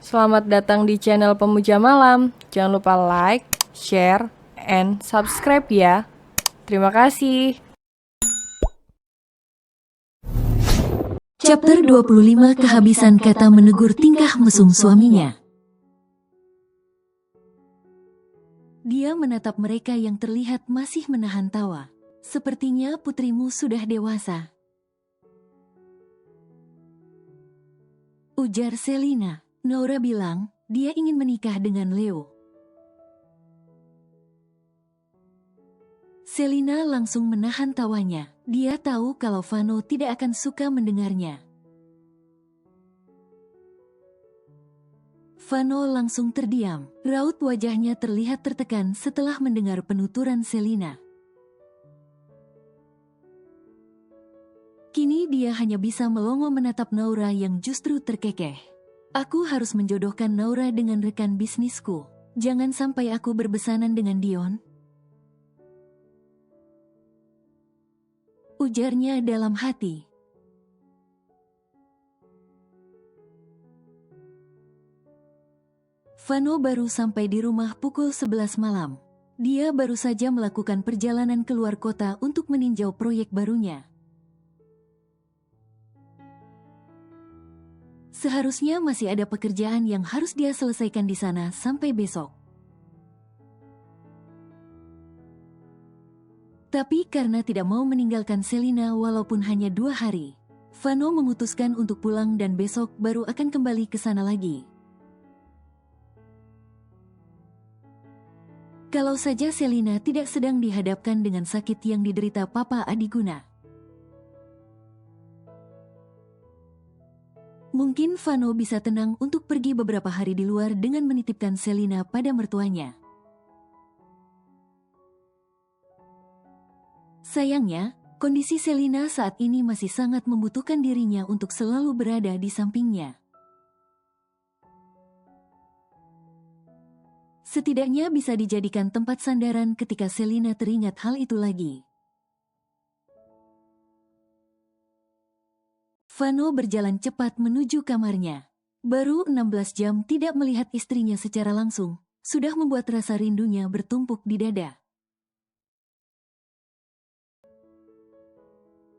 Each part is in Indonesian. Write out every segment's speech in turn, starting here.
Selamat datang di channel Pemuja Malam. Jangan lupa like, share, and subscribe ya. Terima kasih. Chapter 25 Kehabisan kata menegur tingkah mesum suaminya. Dia menatap mereka yang terlihat masih menahan tawa. Sepertinya putrimu sudah dewasa, ujar Selina. Nora bilang, dia ingin menikah dengan Leo. Selina langsung menahan tawanya. Dia tahu kalau Vano tidak akan suka mendengarnya. Vano langsung terdiam. Raut wajahnya terlihat tertekan setelah mendengar penuturan Selina. Kini dia hanya bisa melongo menatap Naura yang justru terkekeh. Aku harus menjodohkan Naura dengan rekan bisnisku. Jangan sampai aku berbesanan dengan Dion, ujarnya dalam hati. Vano baru sampai di rumah pukul 11 malam. Dia baru saja melakukan perjalanan keluar kota untuk meninjau proyek barunya. Seharusnya masih ada pekerjaan yang harus dia selesaikan di sana sampai besok. Tapi karena tidak mau meninggalkan Selina walaupun hanya 2 hari, Vano memutuskan untuk pulang dan besok baru akan kembali ke sana lagi. Kalau saja Selina tidak sedang dihadapkan dengan sakit yang diderita Papa Adiguna. Mungkin Vano bisa tenang untuk pergi beberapa hari di luar dengan menitipkan Selina pada mertuanya. Sayangnya, kondisi Selina saat ini masih sangat membutuhkan dirinya untuk selalu berada di sampingnya. Setidaknya bisa dijadikan tempat sandaran ketika Selina teringat hal itu lagi. Vano berjalan cepat menuju kamarnya. Baru 16 jam tidak melihat istrinya secara langsung, sudah membuat rasa rindunya bertumpuk di dada.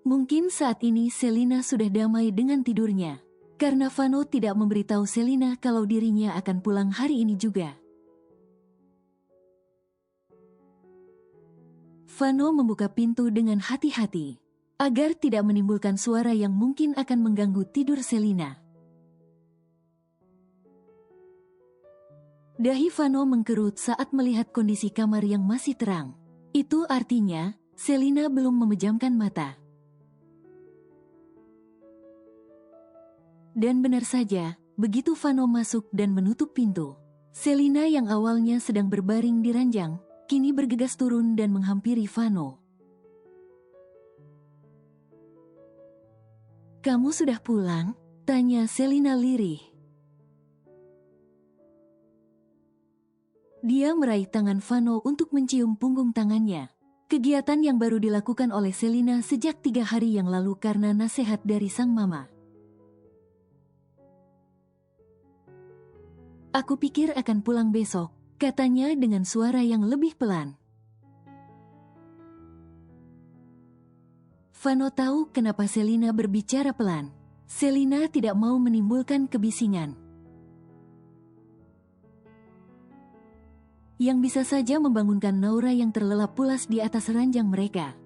Mungkin saat ini Selina sudah damai dengan tidurnya, karena Vano tidak memberitahu Selina kalau dirinya akan pulang hari ini juga. Vano membuka pintu dengan hati-hati, agar tidak menimbulkan suara yang mungkin akan mengganggu tidur Selina. Dahi Vano mengkerut saat melihat kondisi kamar yang masih terang. Itu artinya, Selina belum memejamkan mata. Dan benar saja, begitu Vano masuk dan menutup pintu, Selina yang awalnya sedang berbaring di ranjang, kini bergegas turun dan menghampiri Vano. "Kamu sudah pulang?" tanya Selina lirih. Dia meraih tangan Vano untuk mencium punggung tangannya. Kegiatan yang baru dilakukan oleh Selina sejak 3 hari yang lalu karena nasihat dari sang mama. "Aku pikir akan pulang besok," katanya dengan suara yang lebih pelan. Vano tahu kenapa Selina berbicara pelan. Selina tidak mau menimbulkan kebisingan yang bisa saja membangunkan Naura yang terlelap pulas di atas ranjang mereka.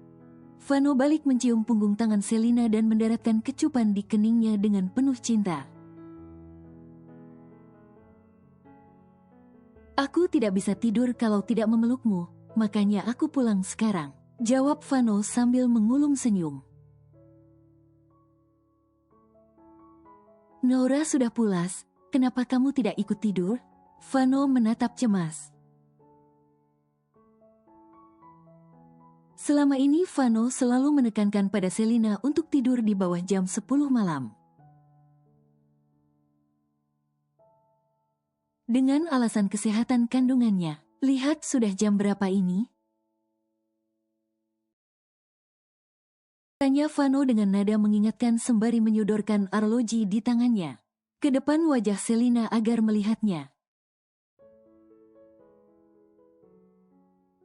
Vano balik mencium punggung tangan Selina dan mendaratkan kecupan di keningnya dengan penuh cinta. "Aku tidak bisa tidur kalau tidak memelukmu, makanya aku pulang sekarang," jawab Vano sambil mengulum senyum. "Naura sudah pulas, kenapa kamu tidak ikut tidur?" Vano menatap cemas. Selama ini Vano selalu menekankan pada Selina untuk tidur di bawah jam 10 malam. Dengan alasan kesehatan kandungannya. "Lihat sudah jam berapa ini?" tanya Vano dengan nada mengingatkan sembari menyodorkan arloji di tangannya. ke depan wajah Selina agar melihatnya.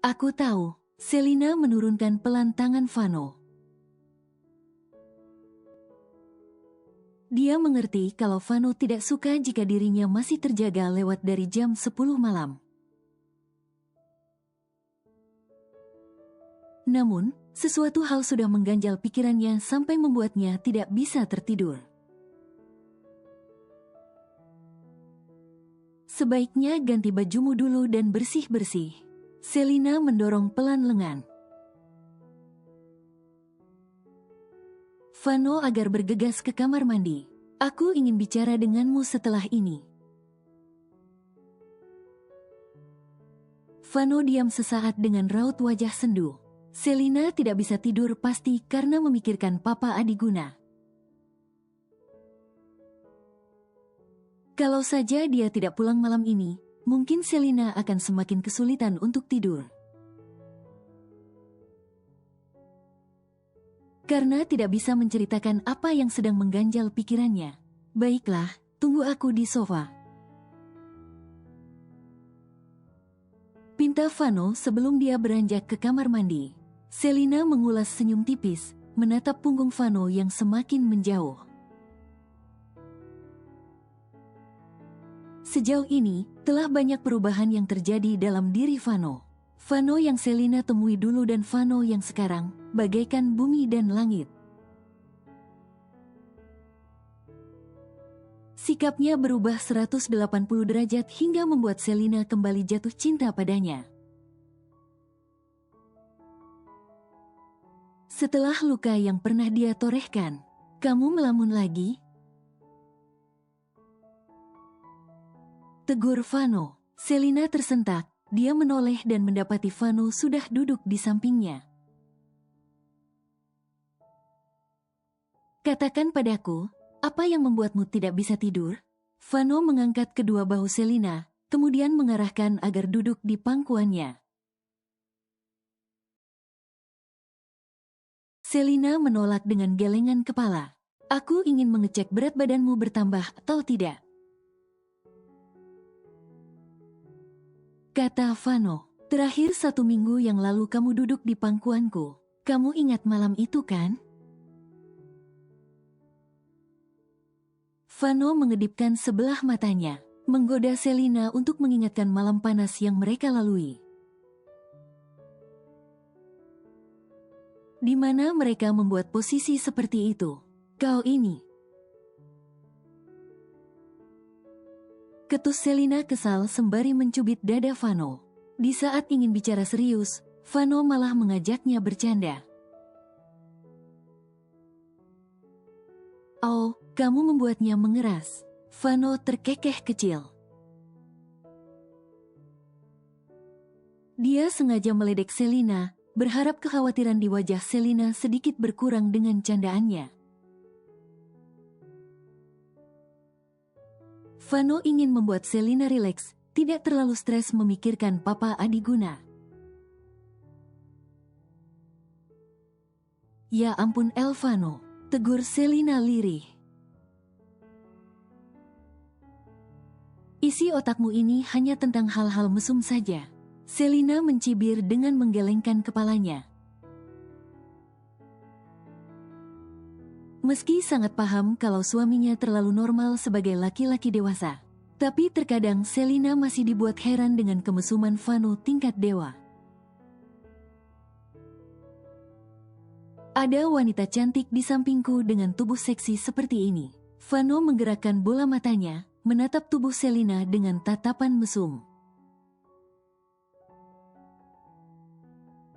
Aku tahu. Selina menurunkan pelan tangan Vano. Dia mengerti kalau Vano tidak suka jika dirinya masih terjaga lewat dari jam 10 malam. Namun, sesuatu hal sudah mengganjal pikirannya sampai membuatnya tidak bisa tertidur. Sebaiknya ganti bajumu dulu dan bersih-bersih. Selina mendorong pelan lengan Vano agar bergegas ke kamar mandi. Aku ingin bicara denganmu setelah ini. Vano diam sesaat dengan raut wajah sendu. Selina tidak bisa tidur pasti karena memikirkan Papa Adiguna. Kalau saja dia tidak pulang malam ini, mungkin Selina akan semakin kesulitan untuk tidur. Karena tidak bisa menceritakan apa yang sedang mengganjal pikirannya. Baiklah, tunggu aku di sofa. Pinta Vano sebelum dia beranjak ke kamar mandi. Selina mengulas senyum tipis, menatap punggung Vano yang semakin menjauh. Sejauh ini, telah banyak perubahan yang terjadi dalam diri Vano. Vano yang Selina temui dulu dan Vano yang sekarang, bagaikan bumi dan langit. Sikapnya berubah 180 derajat hingga membuat Selina kembali jatuh cinta padanya. Setelah luka yang pernah dia torehkan, kamu melamun lagi? Tegur Vano. Selina tersentak. Dia menoleh dan mendapati Vano sudah duduk di sampingnya. Katakan padaku, apa yang membuatmu tidak bisa tidur? Vano mengangkat kedua bahu Selina, kemudian mengarahkan agar duduk di pangkuannya. Selina menolak dengan gelengan kepala. Aku ingin mengecek berat badanmu bertambah atau tidak. Kata Vano, terakhir 1 minggu yang lalu kamu duduk di pangkuanku. Kamu ingat malam itu kan? Vano mengedipkan sebelah matanya, menggoda Selina untuk mengingatkan malam panas yang mereka lalui. Di mana mereka membuat posisi seperti itu. Kau ini. Ketus Selina kesal sembari mencubit dada Vano. Di saat ingin bicara serius, Vano malah mengajaknya bercanda. Oh, kamu membuatnya mengeras. Vano terkekeh kecil. Dia sengaja meledek Selina, berharap kekhawatiran di wajah Selina sedikit berkurang dengan candaannya. Vano ingin membuat Selina rileks, tidak terlalu stres memikirkan Papa Adiguna. Ya ampun Elvano, tegur Selina lirih. Isi otakmu ini hanya tentang hal-hal mesum saja. Selina mencibir dengan menggelengkan kepalanya. Meski sangat paham kalau suaminya terlalu normal sebagai laki-laki dewasa, tapi terkadang Selina masih dibuat heran dengan kemesuman Vano tingkat dewa. Ada wanita cantik di sampingku dengan tubuh seksi seperti ini. Vano menggerakkan bola matanya, menatap tubuh Selina dengan tatapan mesum.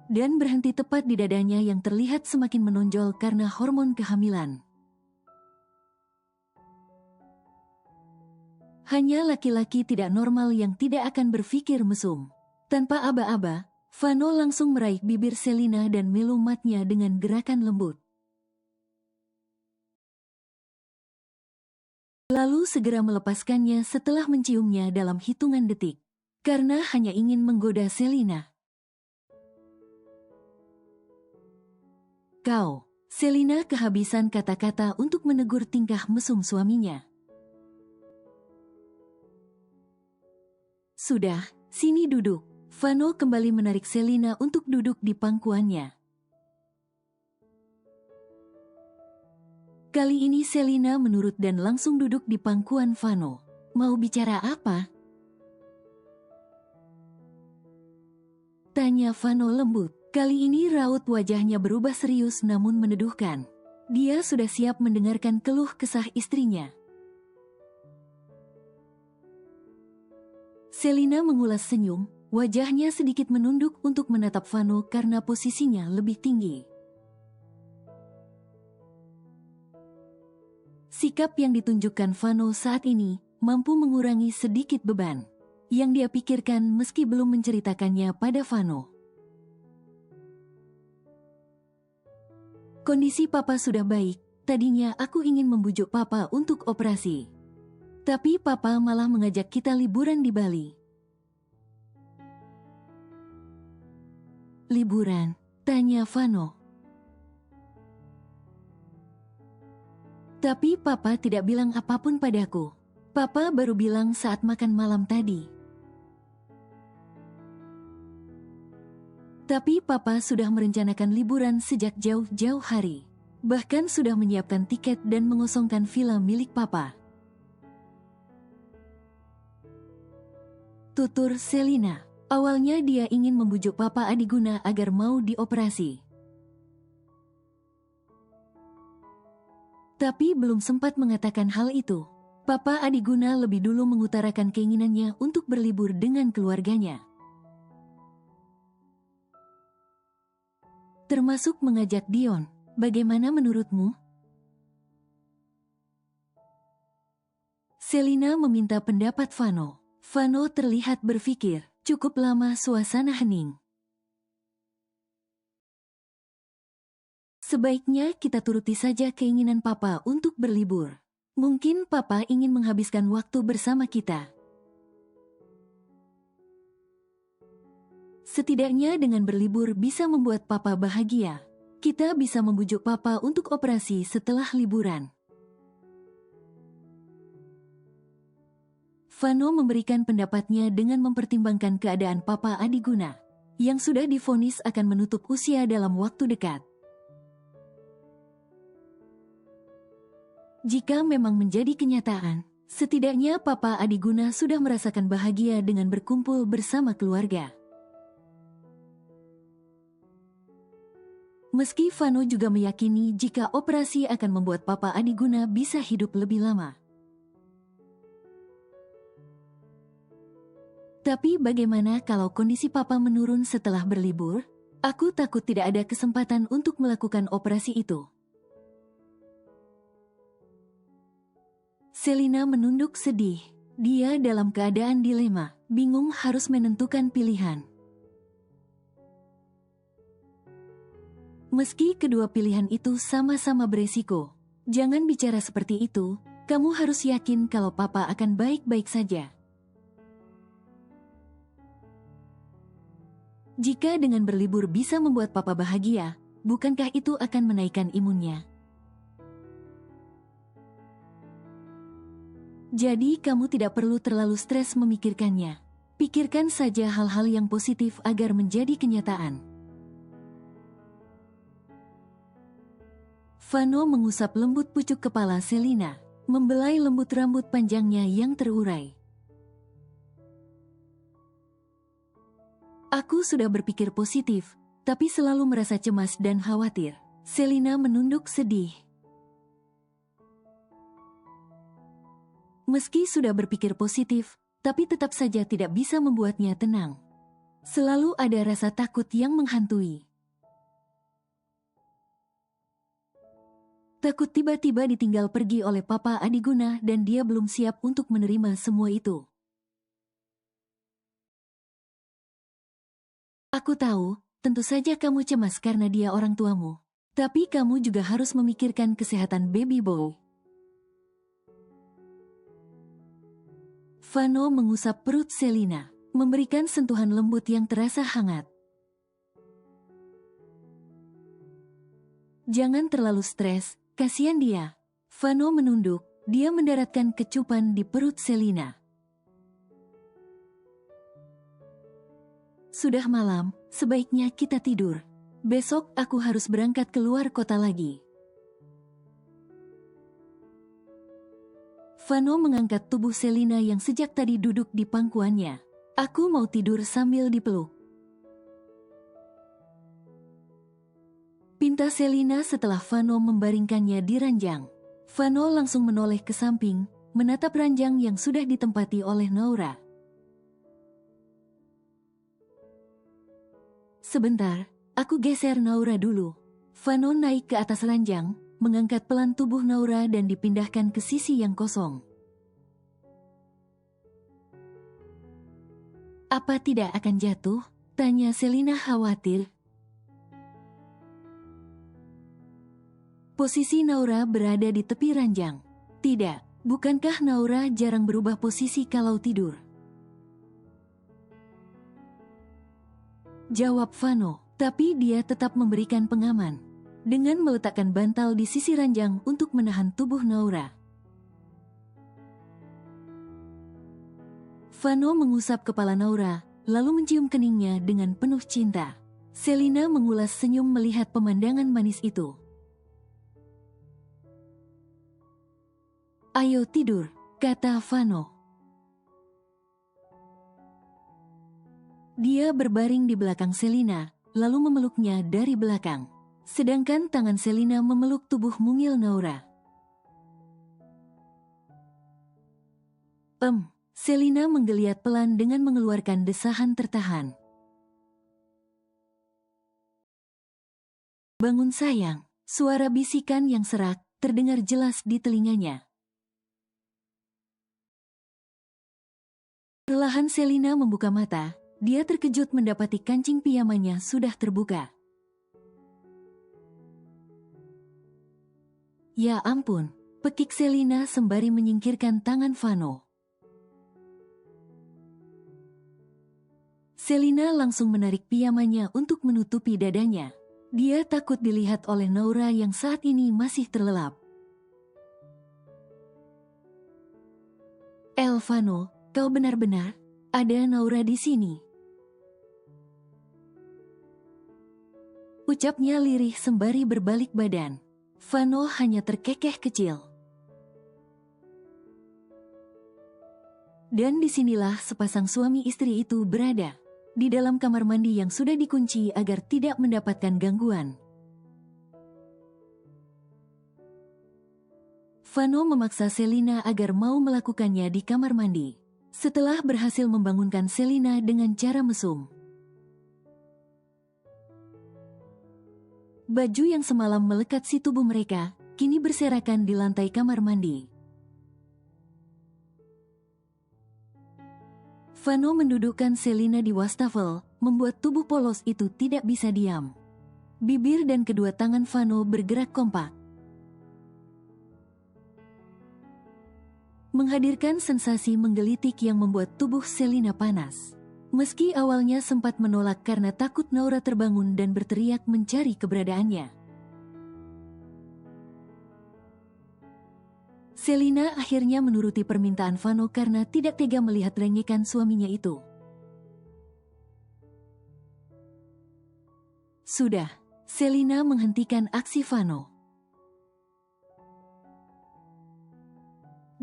Dan berhenti tepat di dadanya yang terlihat semakin menonjol karena hormon kehamilan. Hanya laki-laki tidak normal yang tidak akan berpikir mesum. Tanpa aba-aba, Vano langsung meraih bibir Selina dan melumatnya dengan gerakan lembut. Lalu segera melepaskannya setelah menciumnya dalam hitungan detik. Karena hanya ingin menggoda Selina. Kau, Selina kehabisan kata-kata untuk menegur tingkah mesum suaminya. Sudah, sini duduk. Vano kembali menarik Selina untuk duduk di pangkuannya. Kali ini Selina menurut dan langsung duduk di pangkuan Vano. Mau bicara apa? Tanya Vano lembut. Kali ini raut wajahnya berubah serius namun meneduhkan. Dia sudah siap mendengarkan keluh kesah istrinya. Selina mengulas senyum, wajahnya sedikit menunduk untuk menatap Vano karena posisinya lebih tinggi. Sikap yang ditunjukkan Vano saat ini mampu mengurangi sedikit beban yang dia pikirkan meski belum menceritakannya pada Vano. Kondisi papa sudah baik, tadinya aku ingin membujuk papa untuk operasi. Tapi papa malah mengajak kita liburan di Bali. Liburan? Tanya Vano. Tapi papa tidak bilang apapun padaku. Papa baru bilang saat makan malam tadi. Tapi papa sudah merencanakan liburan sejak jauh-jauh hari. Bahkan sudah menyiapkan tiket dan mengosongkan villa milik papa. Tutur Selina. Awalnya dia ingin membujuk Papa Adiguna agar mau dioperasi. Tapi belum sempat mengatakan hal itu. Papa Adiguna lebih dulu mengutarakan keinginannya untuk berlibur dengan keluarganya. Termasuk mengajak Dion. Bagaimana menurutmu? Selina meminta pendapat Vano. Vano terlihat berpikir. Cukup lama suasana hening. Sebaiknya kita turuti saja keinginan Papa untuk berlibur. Mungkin Papa ingin menghabiskan waktu bersama kita. Setidaknya dengan berlibur bisa membuat Papa bahagia. Kita bisa membujuk Papa untuk operasi setelah liburan. Vano memberikan pendapatnya dengan mempertimbangkan keadaan Papa Adiguna, yang sudah divonis akan menutup usia dalam waktu dekat. Jika memang menjadi kenyataan, setidaknya Papa Adiguna sudah merasakan bahagia dengan berkumpul bersama keluarga. Meski Vano juga meyakini jika operasi akan membuat Papa Adiguna bisa hidup lebih lama. Tapi bagaimana kalau kondisi Papa menurun setelah berlibur? Aku takut tidak ada kesempatan untuk melakukan operasi itu. Selina menunduk sedih. Dia dalam keadaan dilema, bingung harus menentukan pilihan. Meski kedua pilihan itu sama-sama beresiko, jangan bicara seperti itu. Kamu harus yakin kalau Papa akan baik-baik saja. Jika dengan berlibur bisa membuat Papa bahagia, bukankah itu akan menaikkan imunnya? Jadi kamu tidak perlu terlalu stres memikirkannya. Pikirkan saja hal-hal yang positif agar menjadi kenyataan. Vano mengusap lembut pucuk kepala Selina, membelai lembut rambut panjangnya yang terurai. Aku sudah berpikir positif, tapi selalu merasa cemas dan khawatir. Selina menunduk sedih. Meski sudah berpikir positif, tapi tetap saja tidak bisa membuatnya tenang. Selalu ada rasa takut yang menghantui. Takut tiba-tiba ditinggal pergi oleh Papa Adiguna dan dia belum siap untuk menerima semua itu. Aku tahu, tentu saja kamu cemas karena dia orang tuamu. Tapi kamu juga harus memikirkan kesehatan baby boy. Vano mengusap perut Selina, memberikan sentuhan lembut yang terasa hangat. Jangan terlalu stres, kasihan dia. Vano menunduk, dia mendaratkan kecupan di perut Selina. Sudah malam, sebaiknya kita tidur. Besok aku harus berangkat keluar kota lagi. Vano mengangkat tubuh Selina yang sejak tadi duduk di pangkuannya. Aku mau tidur sambil dipeluk. Pinta Selina setelah Vano membaringkannya di ranjang. Vano langsung menoleh ke samping, menatap ranjang yang sudah ditempati oleh Naura. Sebentar, aku geser Naura dulu. Vano naik ke atas ranjang, mengangkat pelan tubuh Naura dan dipindahkan ke sisi yang kosong. Apa tidak akan jatuh? Tanya Selina khawatir. Posisi Naura berada di tepi ranjang. Tidak, bukankah Naura jarang berubah posisi kalau tidur? Jawab Vano, tapi dia tetap memberikan pengaman. Dengan meletakkan bantal di sisi ranjang untuk menahan tubuh Naura. Vano mengusap kepala Naura, lalu mencium keningnya dengan penuh cinta. Selina mengulas senyum melihat pemandangan manis itu. Ayo tidur, kata Vano. Dia berbaring di belakang Selina, lalu memeluknya dari belakang. Sedangkan tangan Selina memeluk tubuh mungil Naura. Selina menggeliat pelan dengan mengeluarkan desahan tertahan. Bangun sayang, suara bisikan yang serak terdengar jelas di telinganya. Perlahan Selina membuka mata, dia terkejut mendapati kancing piyamanya sudah terbuka. Ya ampun, pekik Selina sembari menyingkirkan tangan Vano. Selina langsung menarik piyamanya untuk menutupi dadanya. Dia takut dilihat oleh Naura yang saat ini masih terlelap. Vano, kau benar-benar ada Naura di sini. Ucapnya lirih sembari berbalik badan. Vano hanya terkekeh kecil. Dan disinilah sepasang suami istri itu berada. Di dalam kamar mandi yang sudah dikunci agar tidak mendapatkan gangguan. Vano memaksa Selina agar mau melakukannya di kamar mandi. Setelah berhasil membangunkan Selina dengan cara mesum. Baju yang semalam melekat si tubuh mereka, kini berserakan di lantai kamar mandi. Vano mendudukkan Selina di wastafel, membuat tubuh polos itu tidak bisa diam. Bibir dan kedua tangan Vano bergerak kompak. Menghadirkan sensasi menggelitik yang membuat tubuh Selina panas. Meski awalnya sempat menolak karena takut Naura terbangun dan berteriak mencari keberadaannya. Selina akhirnya menuruti permintaan Vano karena tidak tega melihat rengekan suaminya itu. Sudah, Selina menghentikan aksi Vano.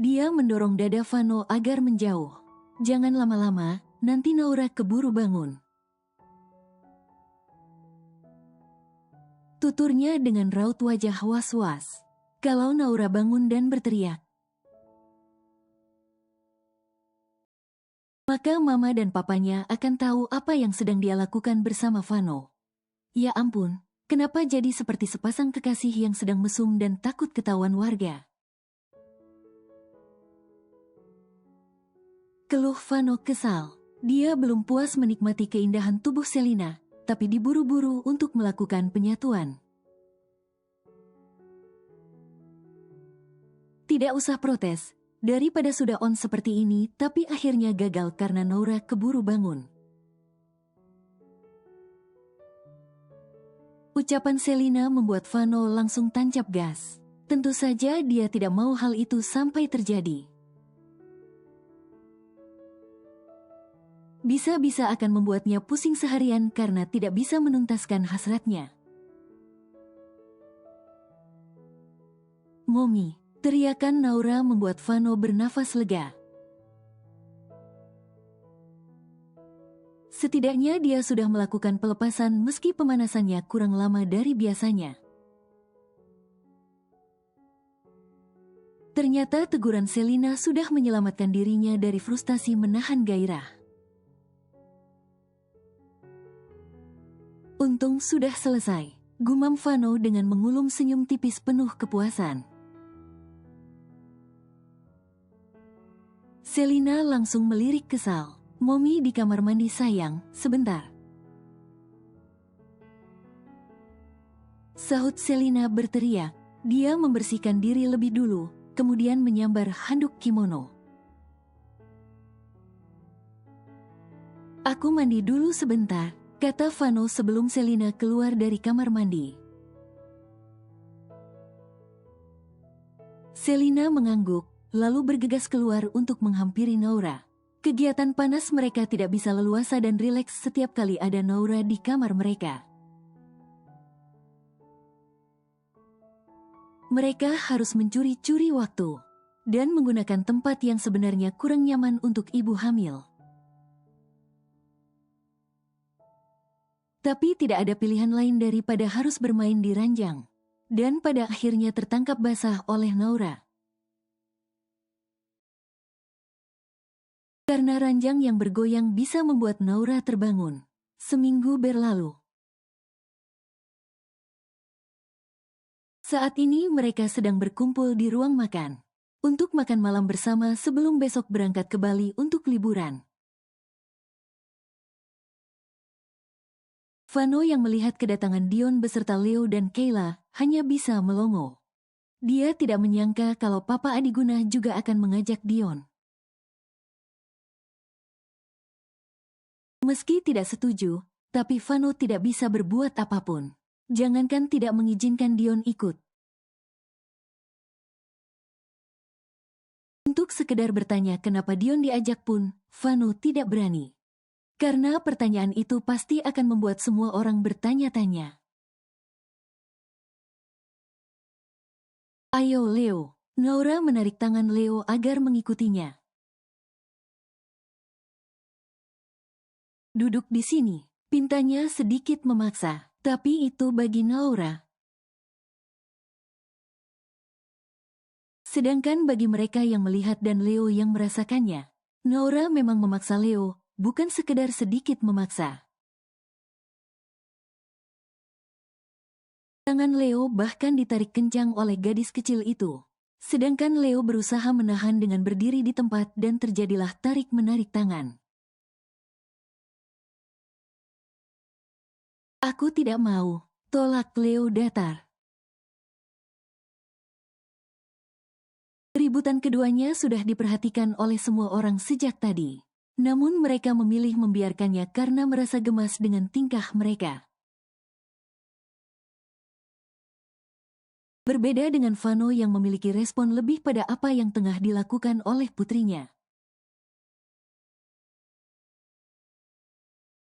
Dia mendorong dada Vano agar menjauh. Jangan lama-lama, nanti Naura keburu bangun. Tuturnya dengan raut wajah was-was. Kalau Naura bangun dan berteriak, maka mama dan papanya akan tahu apa yang sedang dia lakukan bersama Vano. Ya ampun, kenapa jadi seperti sepasang kekasih yang sedang mesum dan takut ketahuan warga? Keluh Vano kesal. Dia belum puas menikmati keindahan tubuh Selina, tapi diburu-buru untuk melakukan penyatuan. Tidak usah protes, daripada sudah on seperti ini tapi akhirnya gagal karena Naura keburu bangun. Ucapan Selina membuat Vano langsung tancap gas. Tentu saja dia tidak mau hal itu sampai terjadi. bisa-bisa akan membuatnya pusing seharian karena tidak bisa menuntaskan hasratnya. Mommy, teriakan Naura membuat Vano bernafas lega. Setidaknya dia sudah melakukan pelepasan meski pemanasannya kurang lama dari biasanya. Ternyata teguran Selina sudah menyelamatkan dirinya dari frustasi menahan gairah. Untung sudah selesai, gumam Vano dengan mengulum senyum tipis penuh kepuasan. Selina langsung melirik kesal. Mommy di kamar mandi sayang, sebentar. Sahut Selina berteriak. Dia membersihkan diri lebih dulu, kemudian menyambar handuk kimono. Aku mandi dulu sebentar, kata Vano sebelum Selina keluar dari kamar mandi. Selina mengangguk, lalu bergegas keluar untuk menghampiri Naura. Kegiatan panas mereka tidak bisa leluasa dan rileks setiap kali ada Naura di kamar mereka. Mereka harus mencuri-curi waktu dan menggunakan tempat yang sebenarnya kurang nyaman untuk ibu hamil. Tapi tidak ada pilihan lain daripada harus bermain di ranjang, dan pada akhirnya tertangkap basah oleh Naura. Karena ranjang yang bergoyang bisa membuat Naura terbangun. Seminggu berlalu. Saat ini mereka sedang berkumpul di ruang makan untuk makan malam bersama sebelum besok berangkat ke Bali untuk liburan. Vano yang melihat kedatangan Dion beserta Leo dan Kayla hanya bisa melongo. Dia tidak menyangka kalau Papa Adiguna juga akan mengajak Dion. Meski tidak setuju, tapi Vano tidak bisa berbuat apapun. Jangankan tidak mengizinkan Dion ikut. Untuk sekedar bertanya kenapa Dion diajak pun, Vano tidak berani. Karena pertanyaan itu pasti akan membuat semua orang bertanya-tanya. Ayo Leo, Naura menarik tangan Leo agar mengikutinya. Duduk di sini, pintanya sedikit memaksa, tapi itu bagi Naura. Sedangkan bagi mereka yang melihat dan Leo yang merasakannya, Naura memang memaksa Leo, bukan sekedar sedikit memaksa. Tangan Leo bahkan ditarik kencang oleh gadis kecil itu. Sedangkan Leo berusaha menahan dengan berdiri di tempat dan terjadilah tarik-menarik tangan. Aku tidak mau, tolak Leo datar. Keributan keduanya sudah diperhatikan oleh semua orang sejak tadi. Namun mereka memilih membiarkannya karena merasa gemas dengan tingkah mereka. Berbeda dengan Vano yang memiliki respon lebih pada apa yang tengah dilakukan oleh putrinya.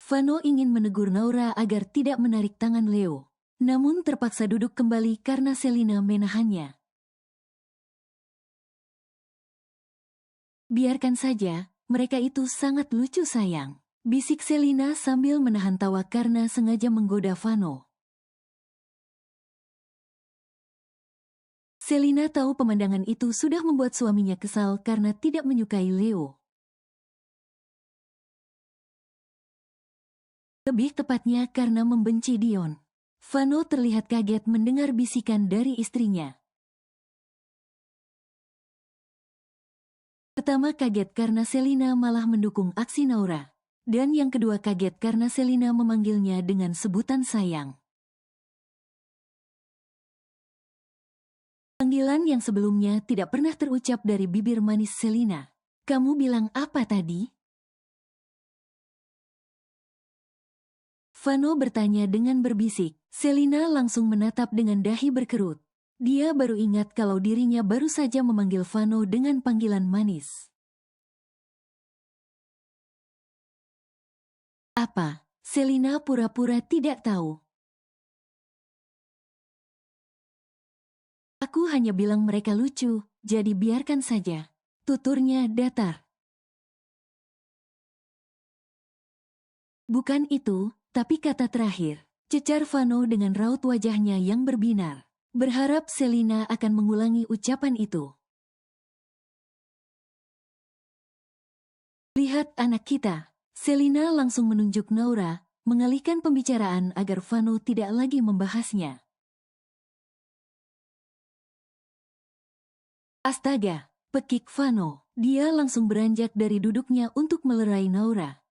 Vano ingin menegur Naura agar tidak menarik tangan Leo, namun terpaksa duduk kembali karena Selina menahannya. Biarkan saja, mereka itu sangat lucu sayang, bisik Selina sambil menahan tawa karena sengaja menggoda Vano. Selina tahu pemandangan itu sudah membuat suaminya kesal karena tidak menyukai Leo. Lebih tepatnya karena membenci Dion. Vano terlihat kaget mendengar bisikan dari istrinya. Pertama kaget karena Selina malah mendukung aksi Naura. Dan yang kedua kaget karena Selina memanggilnya dengan sebutan sayang. Panggilan yang sebelumnya tidak pernah terucap dari bibir manis Selina. Kamu bilang apa tadi? Vano bertanya dengan berbisik. Selina langsung menatap dengan dahi berkerut. Dia baru ingat kalau dirinya baru saja memanggil Vano dengan panggilan manis. Apa? Selina pura-pura tidak tahu. Aku hanya bilang mereka lucu, jadi biarkan saja. Tuturnya datar. Bukan itu, tapi kata terakhir. Cecar Vano dengan raut wajahnya yang berbinar. Berharap Selina akan mengulangi ucapan itu. Lihat anak kita. Selina langsung menunjuk Naura, mengalihkan pembicaraan agar Vano tidak lagi membahasnya. Astaga, pekik Vano. Dia langsung beranjak dari duduknya untuk melerai Naura.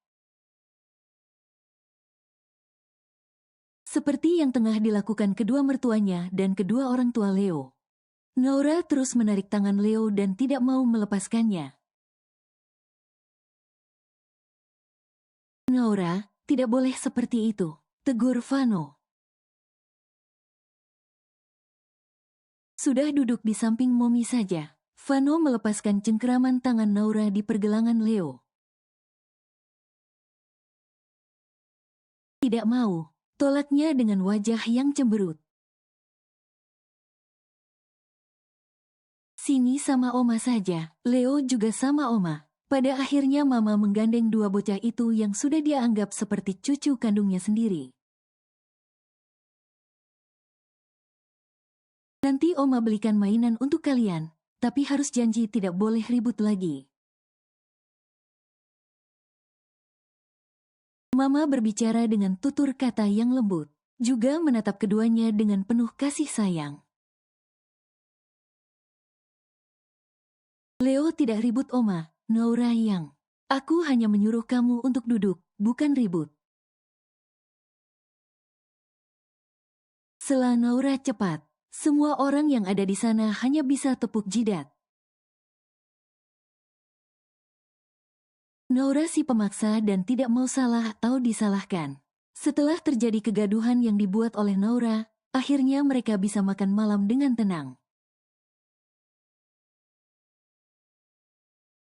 Seperti yang tengah dilakukan kedua mertuanya dan kedua orang tua Leo. Naura terus menarik tangan Leo dan tidak mau melepaskannya. Naura, tidak boleh seperti itu, tegur Vano. Sudah duduk di samping Momi saja. Vano melepaskan cengkeraman tangan Naura di pergelangan Leo. Tidak mau, tolaknya dengan wajah yang cemberut. Sini sama Oma saja, Leo juga sama Oma. Pada akhirnya Mama menggandeng dua bocah itu yang sudah dia anggap seperti cucu kandungnya sendiri. Nanti Oma belikan mainan untuk kalian, tapi harus janji tidak boleh ribut lagi. Mama berbicara dengan tutur kata yang lembut, juga menatap keduanya dengan penuh kasih sayang. Leo tidak ribut Oma, Naura yang. Aku hanya menyuruh kamu untuk duduk, bukan ribut. Sela Naura cepat. Semua orang yang ada di sana hanya bisa tepuk jidat. Naura si pemaksa dan tidak mau salah atau disalahkan. Setelah terjadi kegaduhan yang dibuat oleh Naura, akhirnya mereka bisa makan malam dengan tenang.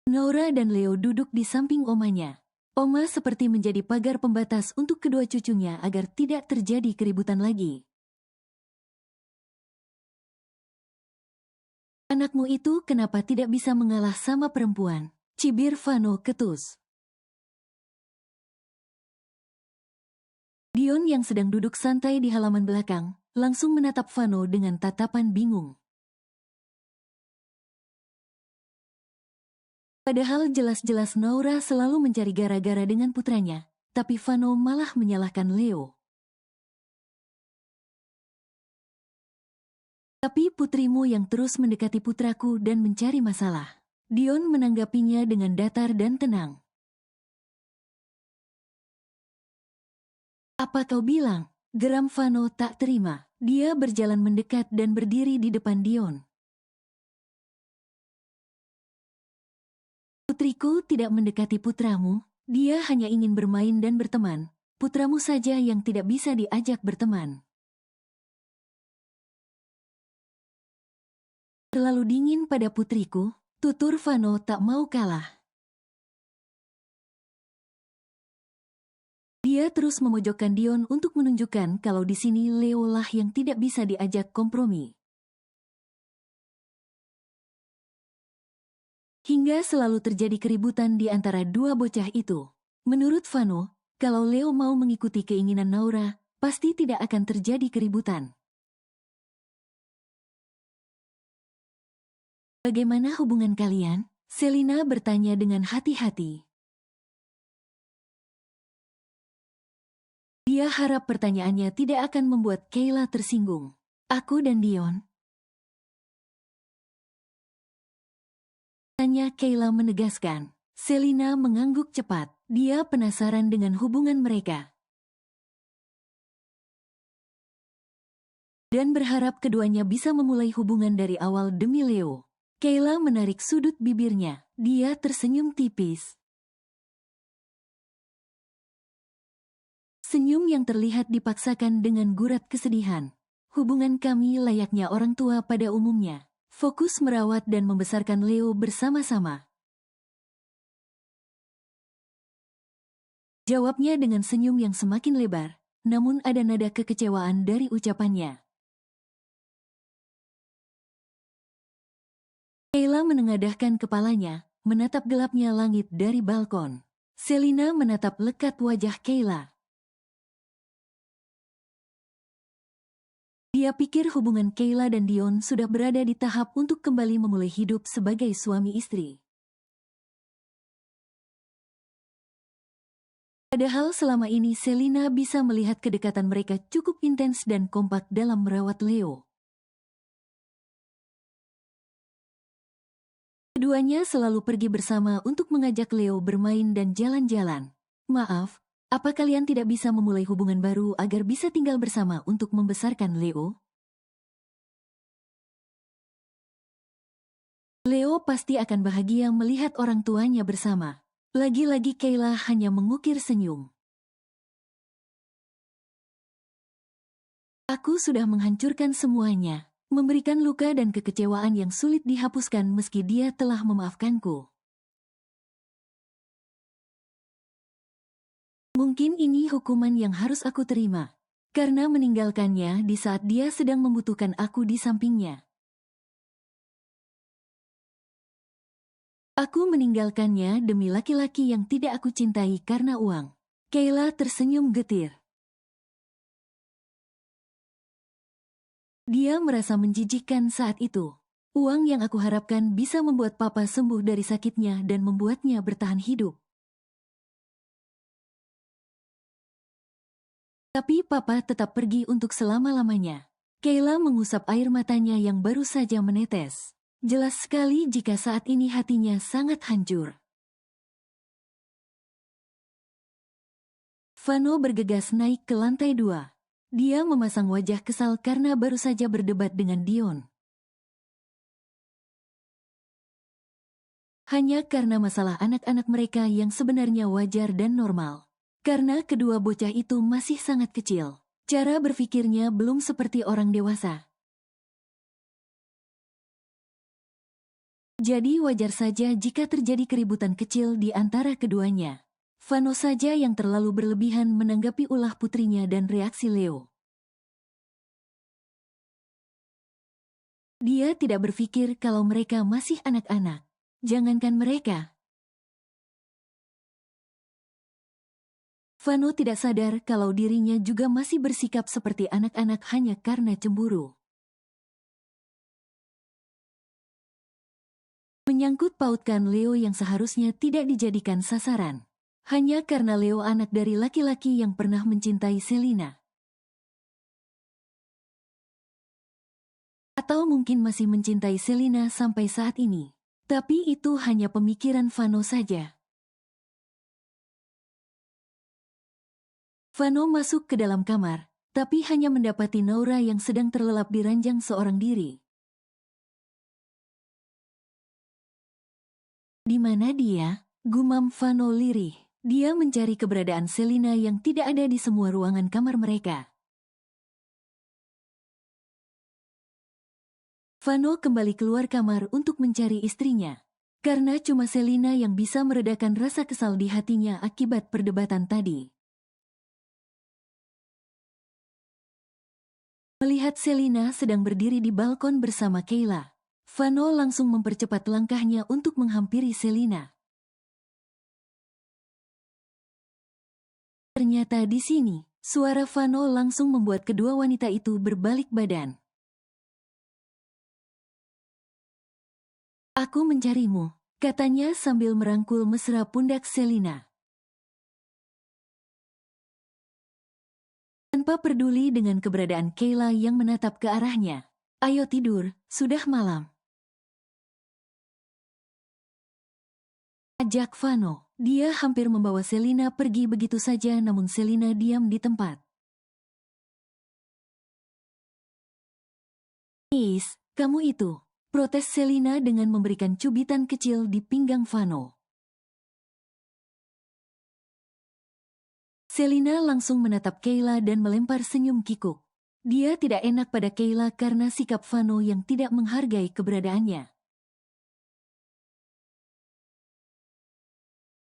Naura dan Leo duduk di samping omanya. Oma seperti menjadi pagar pembatas untuk kedua cucunya agar tidak terjadi keributan lagi. Anakmu itu kenapa tidak bisa mengalah sama perempuan? Cibir Vano ketus. Dion yang sedang duduk santai di halaman belakang, langsung menatap Vano dengan tatapan bingung. Padahal jelas-jelas Naura selalu mencari gara-gara dengan putranya, tapi Vano malah menyalahkan Leo. Tapi putrimu yang terus mendekati putraku dan mencari masalah. Dion menanggapinya dengan datar dan tenang. Apa kau bilang? Geram Vano tak terima. Dia berjalan mendekat dan berdiri di depan Dion. Putriku tidak mendekati putramu, dia hanya ingin bermain dan berteman. Putramu saja yang tidak bisa diajak berteman. Terlalu dingin pada putriku, tutur Vano tak mau kalah. Dia terus memojokkan Dion untuk menunjukkan kalau di sini Leo lah yang tidak bisa diajak kompromi. Hingga selalu terjadi keributan di antara dua bocah itu. Menurut Vano, kalau Leo mau mengikuti keinginan Naura, pasti tidak akan terjadi keributan. Bagaimana hubungan kalian? Selina bertanya dengan hati-hati. Dia harap pertanyaannya tidak akan membuat Kayla tersinggung. Aku dan Dion. Tanya Kayla menegaskan. Selina mengangguk cepat. Dia penasaran dengan hubungan mereka. Dan berharap keduanya bisa memulai hubungan dari awal demi Leo. Kayla menarik sudut bibirnya. Dia tersenyum tipis. Senyum yang terlihat dipaksakan dengan gurat kesedihan. Hubungan kami layaknya orang tua pada umumnya. Fokus merawat dan membesarkan Leo bersama-sama. Jawabnya dengan senyum yang semakin lebar, namun ada nada kekecewaan dari ucapannya. Kayla menengadahkan kepalanya, menatap gelapnya langit dari balkon. Selina menatap lekat wajah Kayla. Dia pikir hubungan Kayla dan Dion sudah berada di tahap untuk kembali memulai hidup sebagai suami istri. Padahal selama ini Selina bisa melihat kedekatan mereka cukup intens dan kompak dalam merawat Leo. Keduanya selalu pergi bersama untuk mengajak Leo bermain dan jalan-jalan. Maaf, apa kalian tidak bisa memulai hubungan baru agar bisa tinggal bersama untuk membesarkan Leo? Leo pasti akan bahagia melihat orang tuanya bersama. Lagi-lagi Kayla hanya mengukir senyum. Aku sudah menghancurkan semuanya. Memberikan luka dan kekecewaan yang sulit dihapuskan meski dia telah memaafkanku. Mungkin ini hukuman yang harus aku terima, karena meninggalkannya di saat dia sedang membutuhkan aku di sampingnya. Aku meninggalkannya demi laki-laki yang tidak aku cintai karena uang. Kayla tersenyum getir. Dia merasa menjijikkan saat itu. Uang yang aku harapkan bisa membuat papa sembuh dari sakitnya dan membuatnya bertahan hidup. Tapi papa tetap pergi untuk selama-lamanya. Kayla mengusap air matanya yang baru saja menetes. Jelas sekali jika saat ini hatinya sangat hancur. Vano bergegas naik ke lantai 2. Dia memasang wajah kesal karena baru saja berdebat dengan Dion. Hanya karena masalah anak-anak mereka yang sebenarnya wajar dan normal. Karena kedua bocah itu masih sangat kecil. Cara berpikirnya belum seperti orang dewasa. Jadi wajar saja jika terjadi keributan kecil di antara keduanya. Vano saja yang terlalu berlebihan menanggapi ulah putrinya dan reaksi Leo. Dia tidak berpikir kalau mereka masih anak-anak. Jangankan mereka. Vano tidak sadar kalau dirinya juga masih bersikap seperti anak-anak hanya karena cemburu. Menyangkut pautkan Leo yang seharusnya tidak dijadikan sasaran. Hanya karena Leo anak dari laki-laki yang pernah mencintai Selina. Atau mungkin masih mencintai Selina sampai saat ini. Tapi itu hanya pemikiran Vano saja. Vano masuk ke dalam kamar, tapi hanya mendapati Naura yang sedang terlelap di ranjang seorang diri. Di mana dia? Gumam Vano lirih. Dia mencari keberadaan Selina yang tidak ada di semua ruangan kamar mereka. Vano kembali keluar kamar untuk mencari istrinya. Karena cuma Selina yang bisa meredakan rasa kesal di hatinya akibat perdebatan tadi. Melihat Selina sedang berdiri di balkon bersama Kayla, Vano langsung mempercepat langkahnya untuk menghampiri Selina. Ternyata di sini, suara Vano langsung membuat kedua wanita itu berbalik badan. Aku mencarimu, katanya sambil merangkul mesra pundak Selina. Tanpa peduli dengan keberadaan Kayla yang menatap ke arahnya. Ayo tidur, sudah malam. Ajak Vano. Dia hampir membawa Selina pergi begitu saja namun Selina diam di tempat. Is, kamu itu. Protes Selina dengan memberikan cubitan kecil di pinggang Vano. Selina langsung menatap Kayla dan melempar senyum kikuk. Dia tidak enak pada Kayla karena sikap Vano yang tidak menghargai keberadaannya.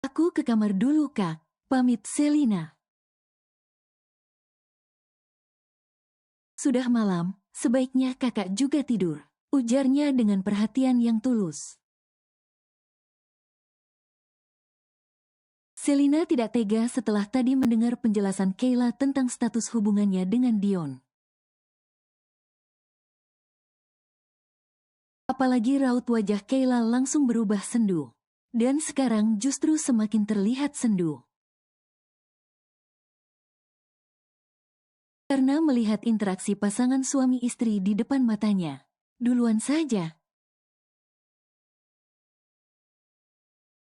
Aku ke kamar dulu, Kak. pamit Selina. Sudah malam, sebaiknya kakak juga tidur, ujarnya dengan perhatian yang tulus. Selina tidak tega setelah tadi mendengar penjelasan Kayla tentang status hubungannya dengan Dion. Apalagi raut wajah Kayla langsung berubah sendu. Dan sekarang justru semakin terlihat sendu. Karena melihat interaksi pasangan suami istri di depan matanya. Duluan saja,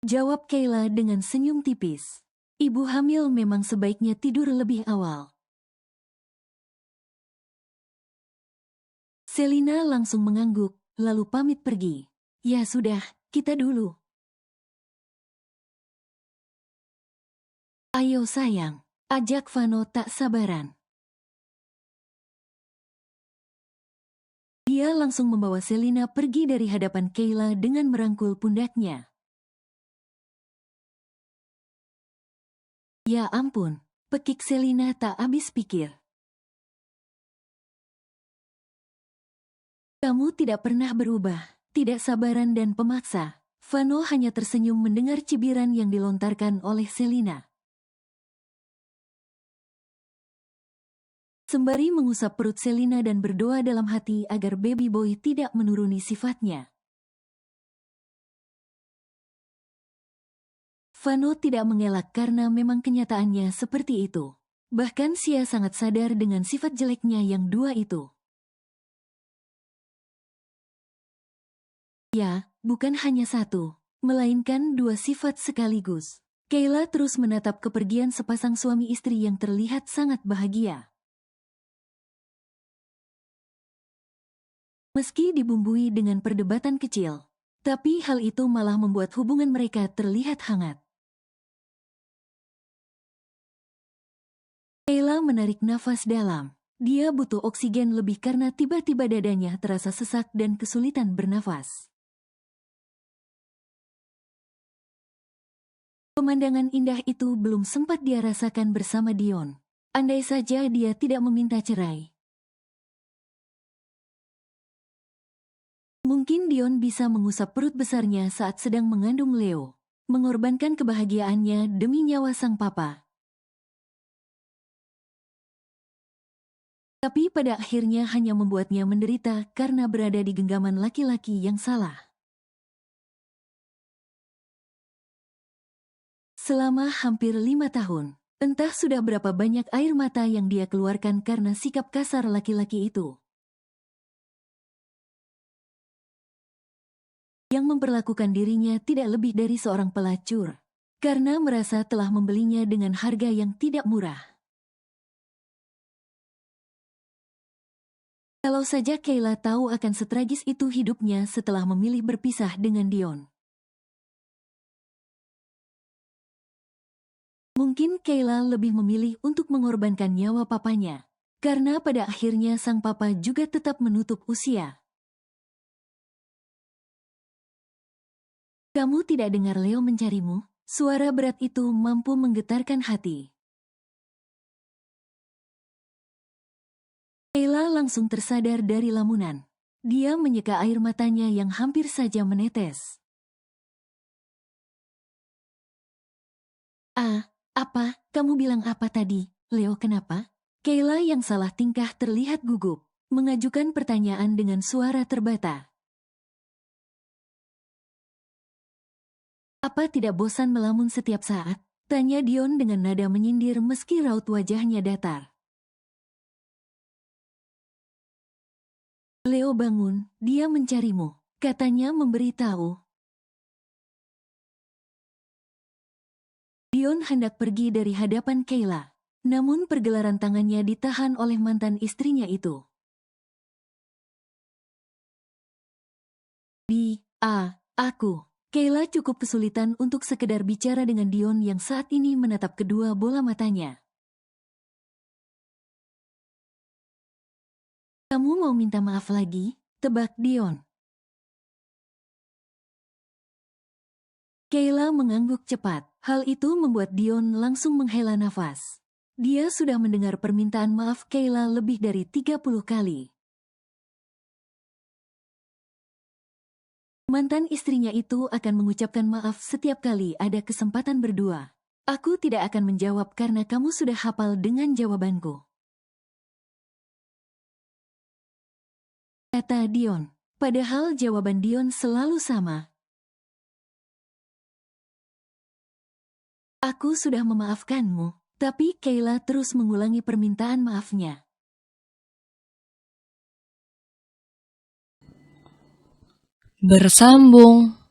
jawab Kayla dengan senyum tipis. Ibu hamil memang sebaiknya tidur lebih awal. Selina langsung mengangguk, lalu pamit pergi. Ya sudah, kita dulu. Ayo sayang, ajak Vano tak sabaran. Dia langsung membawa Selina pergi dari hadapan Kayla dengan merangkul pundaknya. Ya ampun, pekik Selina tak habis pikir. Kamu tidak pernah berubah, tidak sabaran dan pemaksa. Vano hanya tersenyum mendengar cibiran yang dilontarkan oleh Selina. Sembari mengusap perut Selina dan berdoa dalam hati agar baby boy tidak menuruni sifatnya. Vano tidak mengelak karena memang kenyataannya seperti itu. Bahkan Sia sangat sadar dengan sifat jeleknya yang dua itu. Ya, bukan hanya satu, melainkan dua sifat sekaligus. Kayla terus menatap kepergian sepasang suami istri yang terlihat sangat bahagia. Meski dibumbui dengan perdebatan kecil, tapi hal itu malah membuat hubungan mereka terlihat hangat. Kayla menarik nafas dalam. Dia butuh oksigen lebih karena tiba-tiba dadanya terasa sesak dan kesulitan bernafas. Pemandangan indah itu belum sempat dia rasakan bersama Dion. Andai saja dia tidak meminta cerai. Mungkin Dion bisa mengusap perut besarnya saat sedang mengandung Leo, mengorbankan kebahagiaannya demi nyawa sang papa. Tapi pada akhirnya hanya membuatnya menderita karena berada di genggaman laki-laki yang salah. Selama hampir 5 tahun, entah sudah berapa banyak air mata yang dia keluarkan karena sikap kasar laki-laki itu. Yang memperlakukan dirinya tidak lebih dari seorang pelacur, karena merasa telah membelinya dengan harga yang tidak murah. Kalau saja Kayla tahu akan setragis itu hidupnya setelah memilih berpisah dengan Dion. Mungkin Kayla lebih memilih untuk mengorbankan nyawa papanya, karena pada akhirnya sang papa juga tetap menutup usia. Kamu tidak dengar Leo mencarimu? Suara berat itu mampu menggetarkan hati. Kayla langsung tersadar dari lamunan. Dia menyeka air matanya yang hampir saja menetes. Apa? Kamu bilang apa tadi? Leo kenapa? Kayla yang salah tingkah terlihat gugup, mengajukan pertanyaan dengan suara terbata. Apa tidak bosan melamun setiap saat? Tanya Dion dengan nada menyindir meski raut wajahnya datar. Leo bangun, dia mencarimu, katanya memberitahu. Dion hendak pergi dari hadapan Kayla, namun pergelaran tangannya ditahan oleh mantan istrinya itu. Aku. Kayla cukup kesulitan untuk sekedar bicara dengan Dion yang saat ini menatap kedua bola matanya. Kamu mau minta maaf lagi? Tebak Dion. Kayla mengangguk cepat. Hal itu membuat Dion langsung menghela nafas. Dia sudah mendengar permintaan maaf Kayla lebih dari 30 kali. Mantan istrinya itu akan mengucapkan maaf setiap kali ada kesempatan berdua. Aku tidak akan menjawab karena kamu sudah hafal dengan jawabanku, kata Dion. Padahal jawaban Dion selalu sama. Aku sudah memaafkanmu, tapi Kayla terus mengulangi permintaan maafnya. Bersambung.